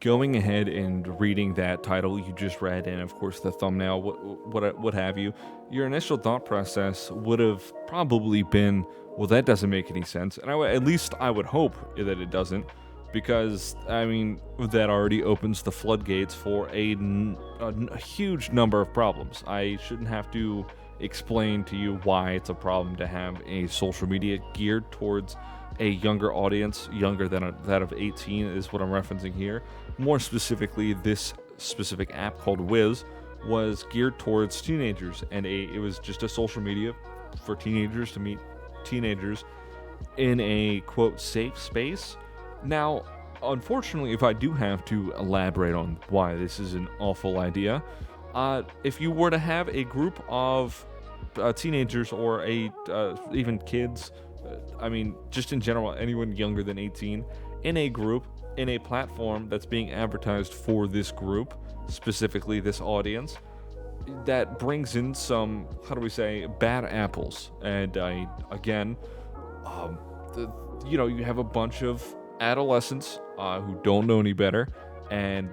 Going ahead and reading that title you just read, and of course the thumbnail, what have you, your initial thought process would have probably been, well, that doesn't make any sense, and at least I would hope that it doesn't, because I mean that already opens the floodgates for a huge number of problems. I shouldn't have to explain to you why it's a problem to have a social media geared towards a younger audience, younger than that of 18 is what I'm referencing here. More specifically, this specific app called Wiz was geared towards teenagers, and it was just a social media for teenagers to meet teenagers in a quote safe space. Now, unfortunately, if I do have to elaborate on why this is an awful idea, if you were to have a group of teenagers or even kids, I mean, just in general, anyone younger than 18, in a group, in a platform that's being advertised for this group, specifically this audience, that brings in some, how do we say, bad apples. And again, um, you have a bunch of adolescents who don't know any better, and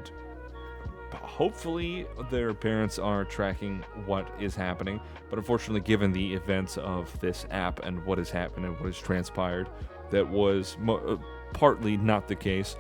hopefully their parents are tracking what is happening. But unfortunately, given the events of this app and what has happened and what has transpired, that was partly not the case.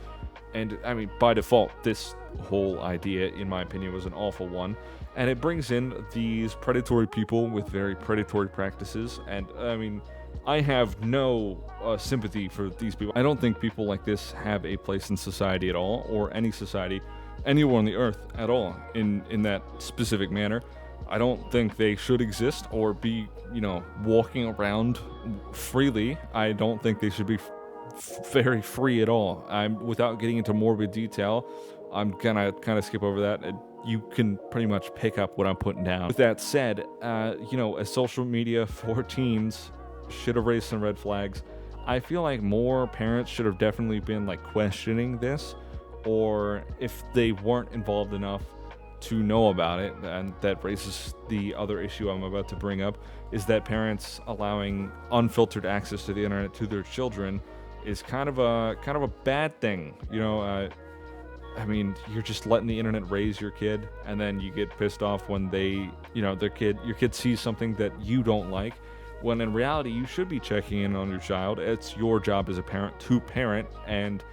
And I mean, by default, this whole idea, in my opinion, was an awful one. And it brings in these predatory people with very predatory practices. And I mean, I have no sympathy for these people. I don't think people like this have a place in society at all, or any society, anywhere on the earth at all, in that specific manner. I don't think they should exist or be, walking around freely. I don't think they should be very free at all. Without getting into morbid detail, I'm gonna kind of skip over that. You can pretty much pick up what I'm putting down. With that said, a social media for teens should have raised some red flags. I feel like more parents should have definitely been questioning this, or if they weren't involved enough to know about it. And that raises the other issue I'm about to bring up, is that parents allowing unfiltered access to the internet to their children is kind of a bad thing. I mean, you're just letting the internet raise your kid, and then you get pissed off when your kid sees something that you don't like, when in reality you should be checking in on your child. It's your job as a parent to parent and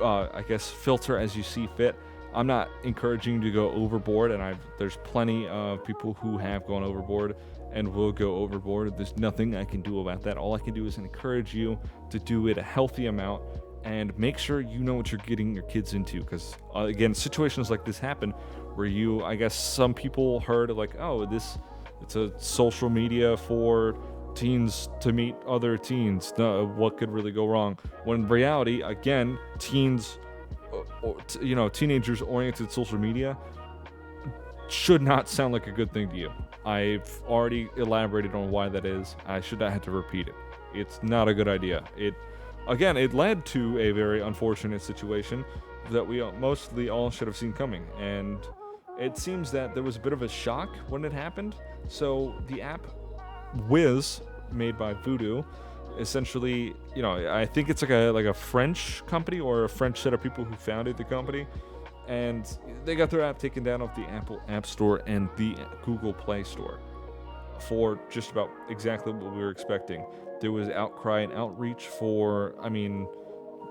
I guess filter as you see fit. I'm not encouraging you to go overboard, and there's plenty of people who have gone overboard and will go overboard. There's nothing I can do about that. All I can do is encourage you to do it a healthy amount and make sure you know what you're getting your kids into, because again, situations like this happen where I guess some people heard it's a social media for teens to meet other teens. What could really go wrong? When in reality, again, teenagers oriented social media should not sound like a good thing to you. I've already elaborated on why that is. I should not have to repeat it. It's not a good idea. It led to a very unfortunate situation that we mostly all should have seen coming, and it seems that there was a bit of a shock when it happened. So the app Wiz, made by Voodoo, essentially, I think it's like a French company, or a French set of people who founded the company, and they got their app taken down off the Apple App Store and the Google Play Store for just about exactly what we were expecting. There was outcry and outreach for,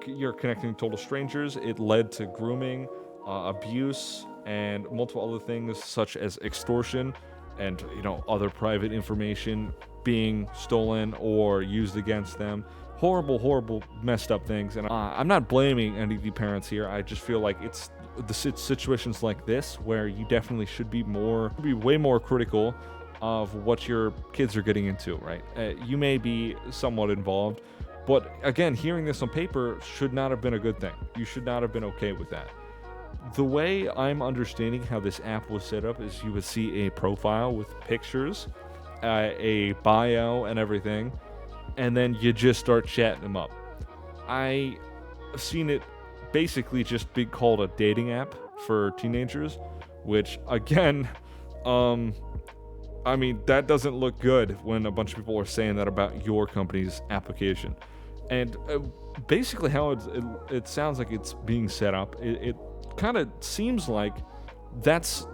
you're connecting total strangers. It led to grooming, abuse, and multiple other things such as extortion and other private information being stolen or used against them. Horrible, messed up things. And I'm not blaming any of the parents here. I just feel like it's the situations like this where you definitely should be way more critical of what your kids are getting into, right? You may be somewhat involved, but again, hearing this on paper should not have been a good thing. You should not have been okay with that. The way I'm understanding how this app was set up is you would see a profile with pictures, a bio and everything, and then you just start chatting them up. I've seen it basically just be called a dating app for teenagers, which again, that doesn't look good when a bunch of people are saying that about your company's application. And basically how it sounds like it's being set up, it kind of seems like that's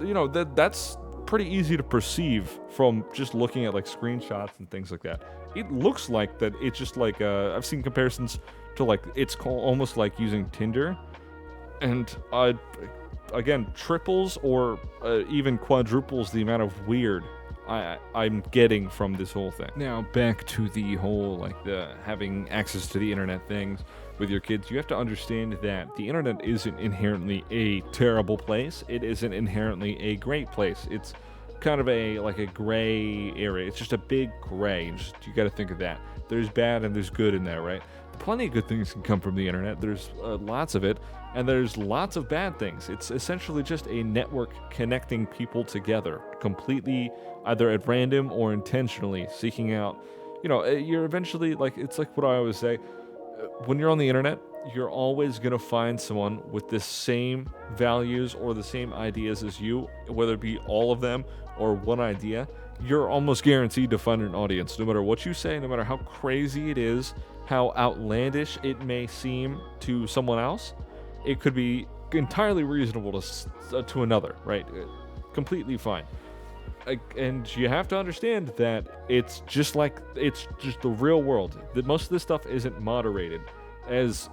pretty easy to perceive from just looking at like screenshots and things like that. It looks like that it's just like I've seen comparisons to like it's almost like using Tinder, and again triples or even quadruples the amount of weird I'm getting from this whole thing. Now back to the whole like the having access to the internet things with your kids. You have to understand that the internet isn't inherently a terrible place. It isn't inherently a great place. It's kind of a like a gray area. It's just a big gray. You got to think of that. There's bad and there's good in there, right? Plenty of good things can come from the internet. There's lots of it, and there's lots of bad things. It's essentially just a network connecting people together, completely either at random or intentionally seeking out. You're eventually like it's like what I always say. When you're on the internet, you're always going to find someone with the same values or the same ideas as you, whether it be all of them or one idea. You're almost guaranteed to find an audience, no matter what you say, no matter how crazy it is, how outlandish it may seem to someone else. It could be entirely reasonable to another, right? Completely fine. And you have to understand that it's just the real world. That most of this stuff isn't moderated, as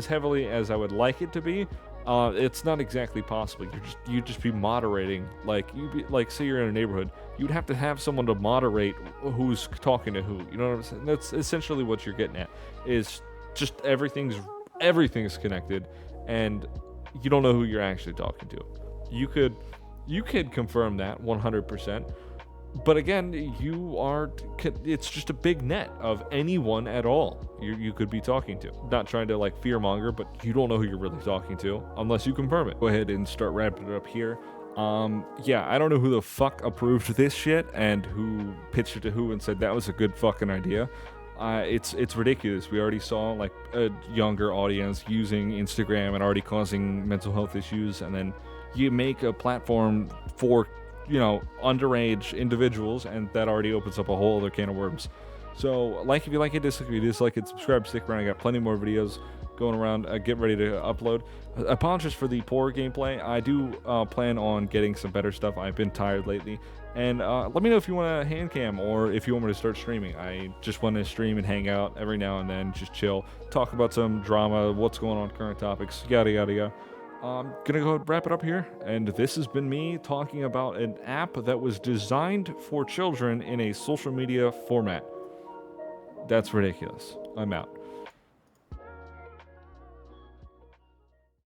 heavily as I would like it to be. It's not exactly possible. You'd just be moderating. Like say you're in a neighborhood, you'd have to have someone to moderate who's talking to who. You know what I'm saying? That's essentially what you're getting at. Is just everything's connected, and you don't know who you're actually talking to. You could confirm that 100%, but again, it's just a big net of anyone at all you could be talking to. Not trying to like fearmonger, but you don't know who you're really talking to unless you confirm it. Go ahead and start wrapping it up here. I don't know who the fuck approved this shit and who pitched it to who and said that was a good fucking idea. It's ridiculous. We already saw like a younger audience using Instagram and already causing mental health issues, and then you make a platform for underage individuals, and that already opens up a whole other can of worms. So if you like it, dislike it, subscribe, stick around. I got plenty more videos going around, getting ready to upload. Apologies for the poor gameplay. I do plan on getting some better stuff. I've been tired lately. And let me know if you want a hand cam or if you want me to start streaming. I just want to stream and hang out every now and then, just chill, talk about some drama, what's going on, current topics, yada yada yada. I'm gonna go wrap it up here, and this has been me talking about an app that was designed for children in a social media format. That's ridiculous. I'm out.